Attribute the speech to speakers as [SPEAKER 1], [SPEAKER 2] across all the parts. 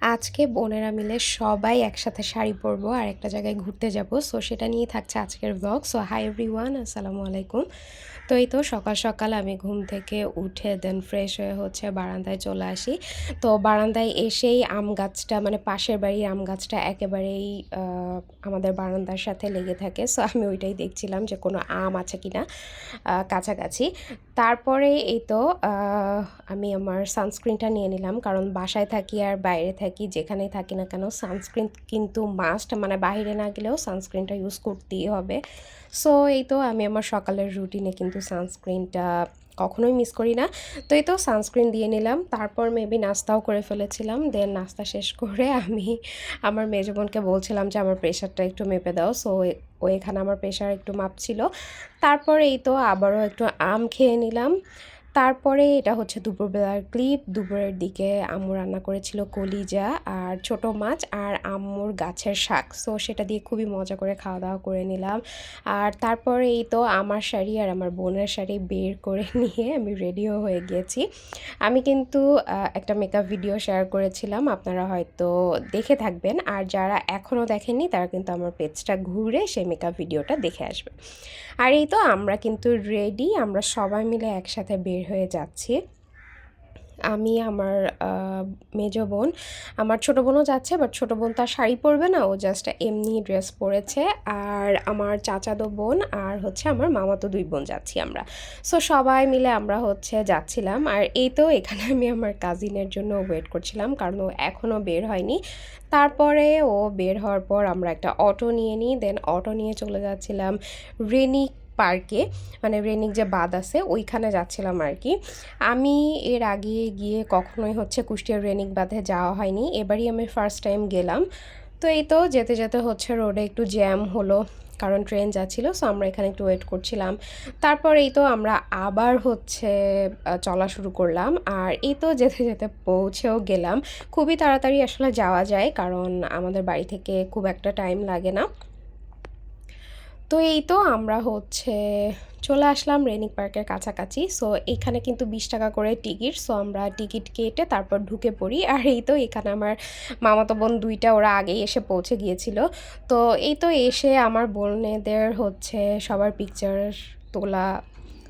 [SPEAKER 1] আজকে বোনেরা মিলে সবাই একসাথে শাড়ি পরবো আর একটা জায়গায় ঘুরতে যাব। সো সেটা নিয়েই থাকছে আজকের ব্লগ। সো হাই এভরিওয়ান, আসসালামু আলাইকুম। তো এই তো সকাল সকাল আমি ঘুম থেকে উঠে দেন ফ্রেশ হয়ে বারান্দায় চলে আসি। তো বারান্দায় এসেই আম গাছটা, মানে পাশের বাড়ির আম গাছটা একেবারেই আমাদের বারান্দার সাথে লেগে থাকে। সো আমি ওইটাই দেখছিলাম যে কোনো আম আছে কিনা কাছাকাছি। তারপরে এই তো আমি আমার সানস্ক্রিনটা নিয়ে নিলাম, কারণ বাসায় থাকি আর বাইরে থাকি, যেখানেই থাকি না কেন সানস্ক্রিন কিন্তু মাস্ট, মানে বাইরে না গেলেও সানস্ক্রিনটা ইউজ করতেই হবে। সো এই তো আমি আমার সকালের রুটিনে কিন্তু সানস্ক্রিনটা কখনোই মিস করি না। তো এই তো সানস্ক্রিন দিয়ে নিলাম, তারপর মেবি নাস্তাও করে ফেলেছিলাম। দেন নাস্তা শেষ করে আমি আমার মেজো বোনকে বলছিলাম যে আমার প্রেশারটা একটু মেপে দাও। সো ও এখানে আমার প্রেশার একটু মাপছিল। তারপরে এই তো আবারও একটু আম খেয়ে নিলাম। তারপরে এটা হচ্ছে দুপুরবেলার ক্লিপ। দুপুরের দিকে আম্মু রান্না করেছিল কলিজা আর ছোট মাছ আর আম্মুর গাছের শাক। সো সেটা দিয়ে খুবই মজা করে খাওয়া দাওয়া করে নিলাম। আর তারপরে এই তো আমার শাড়ি আর আমার বোনের শাড়ি বের করে নিয়ে আমি রেডিও হয়ে গিয়েছি। আমি কিন্তু একটা মেকআপ ভিডিও শেয়ার করেছিলাম, আপনারা হয়তো দেখে থাকবেন। আর যারা এখনও দেখেননি তারা কিন্তু আমার পেজটা ঘুরে সেই মেকআপ ভিডিওটা দেখে আসবে। আর এই তো আমরা কিন্তু রেডি, আমরা সবাই মিলে একসাথে বের হয়ে যাচ্ছি। আমি, আমার মেজো বোন, আমার ছোটো বোনও যাচ্ছে, বাট ছোটো বোন তার শাড়ি পরবে না, ও জাস্ট এমনি ড্রেস পরেছে। আর আমার চাচাতো বোন আর হচ্ছে আমার মামাতো দুই বোন যাচ্ছি আমরা। সো সবাই মিলে আমরা যাচ্ছিলাম। আর এই তো এখানে আমি আমার কাজিনের জন্য ওয়েট করছিলাম, কারণ ও এখনও বের হয়নি। তারপরে ও বের হওয়ার পর আমরা একটা অটো নিয়ে নিই, দেন অটো নিয়ে চলে যাচ্ছিলাম রেনিক পার্কে, মানে রেনিক যে বাঁধ আছে ওইখানে যাচ্ছিলাম আর কি। আমি এর আগে গিয়ে কখনোই কুষ্টিয়ার রেনিক বাঁধে যাওয়া হয়নি, এবারই আমি ফার্স্ট টাইম গেলাম। তো এই তো যেতে যেতে রোডে একটু জ্যাম হলো, কারণ ট্রেন যাচ্ছিলো। সো আমরা এখানে একটু ওয়েট করছিলাম। তারপর এই তো আমরা আবার চলা শুরু করলাম। আর এই তো যেতে যেতে পৌঁছেও গেলাম। খুবই তাড়াতাড়ি আসলে যাওয়া যায়, কারণ আমাদের বাড়ি থেকে খুব একটা টাইম লাগে না। তো এই তো আমরা চলে আসলাম রেনিক পার্কের কাছাকাছি। সো এখানে কিন্তু 20 টাকা করে টিকিট। সো আমরা টিকিট কেটে তারপর ঢুকে পড়ি। আর এই তো এখানে আমার মামাতো বোন দুইটা, ওরা আগেই এসে পৌঁছে গিয়েছিল। তো এই তো এসে আমার বোনেদের সবার পিকচার তোলা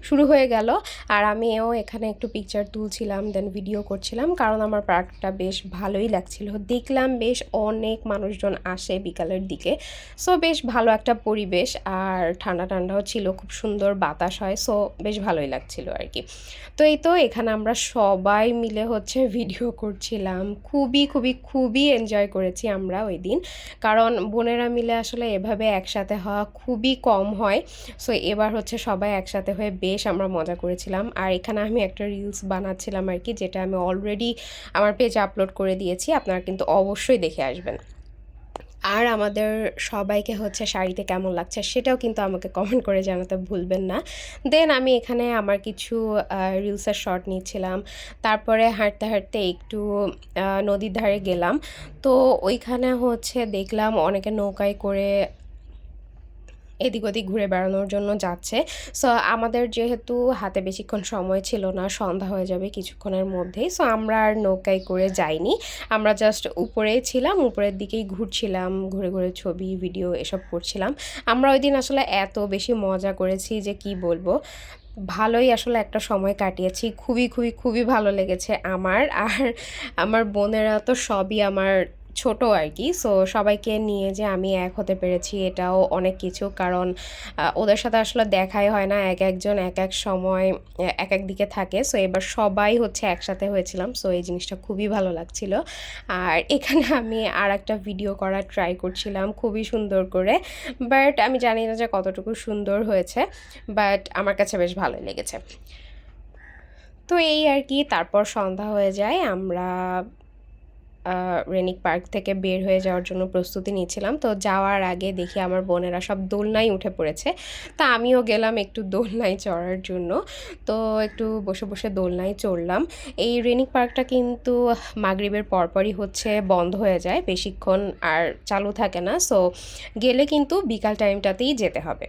[SPEAKER 1] শুরু হয়ে গেল। আর আমিও এখানে একটু পিকচার তুলছিলাম, দেন ভিডিও করছিলাম, কারণ আমার পার্কটা বেশ ভালোই লাগছিল। দেখলাম বেশ অনেক মানুষজন আসে বিকালের দিকে। সো বেশ ভালো একটা পরিবেশ, আর ঠান্ডা ঠান্ডাও ছিল, খুব সুন্দর বাতাস হয়। সো বেশ ভালোই লাগছিল আর কি। তো এই তো এখানে আমরা সবাই মিলে ভিডিও করছিলাম। খুবই খুবই খুবই এনজয় করেছি আমরা ওই দিন, কারণ বোনেরা মিলে আসলে এভাবে একসাথে হওয়া খুবই কম হয়। সো এবার সবাই একসাথে হয়ে বেশ আমরা মজা করেছিলাম। আর এখানে আমি একটা রিলস বানাচ্ছিলাম আর কি, যেটা আমি অলরেডি আমার পেজে আপলোড করে দিয়েছি, আপনারা কিন্তু অবশ্যই দেখে আসবেন। আর আমাদের সবাইকে শাড়িতে কেমন লাগছে সেটাও কিন্তু আমাকে কমেন্ট করে জানাতে ভুলবেন না। দেন আমি এখানে আমার কিছু রিলসের শট নিচ্ছিলাম। তারপরে হাঁটতে হাঁটতে একটু নদীর ধারে গেলাম। তো ওইখানে দেখলাম অনেকে নৌকায় করে এদিক ওদিক ঘুরে বেড়ানোর জন্য যাচ্ছে। সো আমাদের যেহেতু হাতে বেশিক্ষণ সময় ছিল না, সন্ধ্যা হয়ে যাবে কিছুক্ষণের মধ্যেই, সো আমরা আর নৌকায় করে যাইনি। আমরা জাস্ট উপরেই ছিলাম, উপরের দিকেই ঘুরছিলাম, ঘুরে ঘুরে ছবি ভিডিও এসব করছিলাম। আমরা ওই দিন আসলে এত বেশি মজা করেছি যে কি বলবো। ভালোই আসলে একটা সময় কাটিয়েছি, খুবই খুবই খুবই ভালো লেগেছে আমার। আর আমার বোনেরা তো সবই আমার ছোট আর কি। সো সবাইকে নিয়ে যে আমি এক হতে পেরেছি এটাও অনেক কিছু, কারণ ওদের সাথে আসলে দেখাই হয় না, এক একজন এক এক সময় এক এক দিকে থাকে। সো এবার সবাই একসাথে হয়েছিলাম। সো এই জিনিসটা খুবই ভালো লাগছিল। আর এখানে আমি আর একটা ভিডিও করার ট্রাই করছিলাম খুবই সুন্দর করে, বাট আমি জানি না যে কতটুকু সুন্দর হয়েছে, বাট আমার কাছে বেশ ভালোই লেগেছে। তো এই আর কি, তারপর সন্ধ্যা হয়ে যায়, আমরা রেনিক পার্ক থেকে বের হয়ে যাওয়ার জন্য প্রস্তুতি নিচ্ছিলাম। তো যাওয়ার আগে দেখি আমার বোনেরা সব দোলনায় উঠে পড়েছে। তা আমিও গেলাম একটু দোলনায় চড়ার জন্য। তো একটু বসে বসে দোলনায় চড়লাম। এই রেনিক পার্কটা কিন্তু মাগরিবের পরপরই বন্ধ হয়ে যায়, বেশিক্ষণ আর চালু থাকে না। সো গেলে কিন্তু বিকাল টাইমটাতেই যেতে হবে,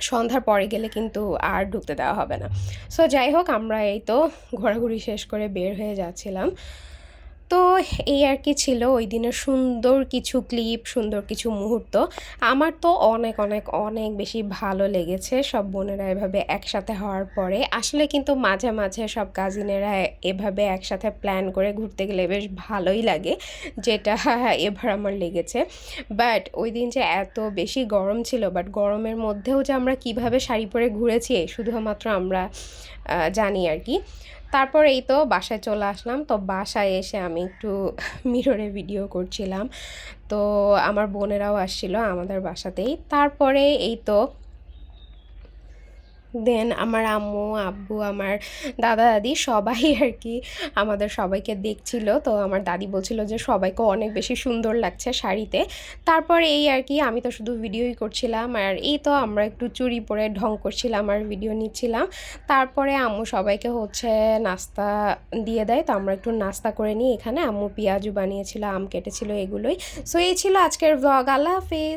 [SPEAKER 1] সন্ধ্যার পরে গেলে কিন্তু আর ঢুকতে দেওয়া হবে না। সো যাই হোক, আমরা এই তো ঘোরাঘুরি শেষ করে বের হয়ে যাচ্ছিলাম। তো এই আর কি ছিল ওই দিনের সুন্দর কিছু ক্লিপ, সুন্দর কিছু মুহূর্ত। আমার তো অনেক, অনেক, অনেক বেশি ভালো লেগেছে সব বোনেরা এভাবে একসাথে হওয়ার পরে। আসলে কিন্তু মাঝে, মাঝে সব কাজিনেরা এভাবে একসাথে প্ল্যান করে ঘুরতে গেলে বেশ ভালোই লাগে, যেটা এবার আমার লেগেছে। বাট ওই দিন যে এত বেশি গরম ছিল, বাট গরমের মধ্যেও যে আমরা কিভাবে শাড়ি পরে ঘুরেছি শুধুমাত্র আমরা জানি আর কি। তারপর এই তো বাসায় চলে আসলাম। তো বাসায় এসে আমি একটু মিররে ভিডিও করছিলাম। তো আমার বোনেরাও আসছিল আমাদের বাসাতেই। তারপরে এই তো দেন আমার আম্মু, আব্বু, আমার দাদা, দাদি সবাই আর কি আমাদের সবাইকে দেখছিল। তো আমার দাদি বলছিল যে সবাইকে অনেক বেশি সুন্দর লাগছে শাড়িতে। তারপরে এই আর কি আমি তো শুধু ভিডিওই করছিলাম, আর এই তো আমরা একটু চুড়ি পরে ঢং করছিলাম আর ভিডিও নিচ্ছিলাম। তারপরে আম্মু সবাইকে হচ্ছে নাস্তা দিয়ে দেয়। তো আমরা একটু নাস্তা করে নিই এখানে। আম্মু পেঁয়াজু বানিয়েছিল, আম কেটেছিল, এগুলোই। সো এই ছিল আজকের ব্লগ। আল্লাহ হাফিজ।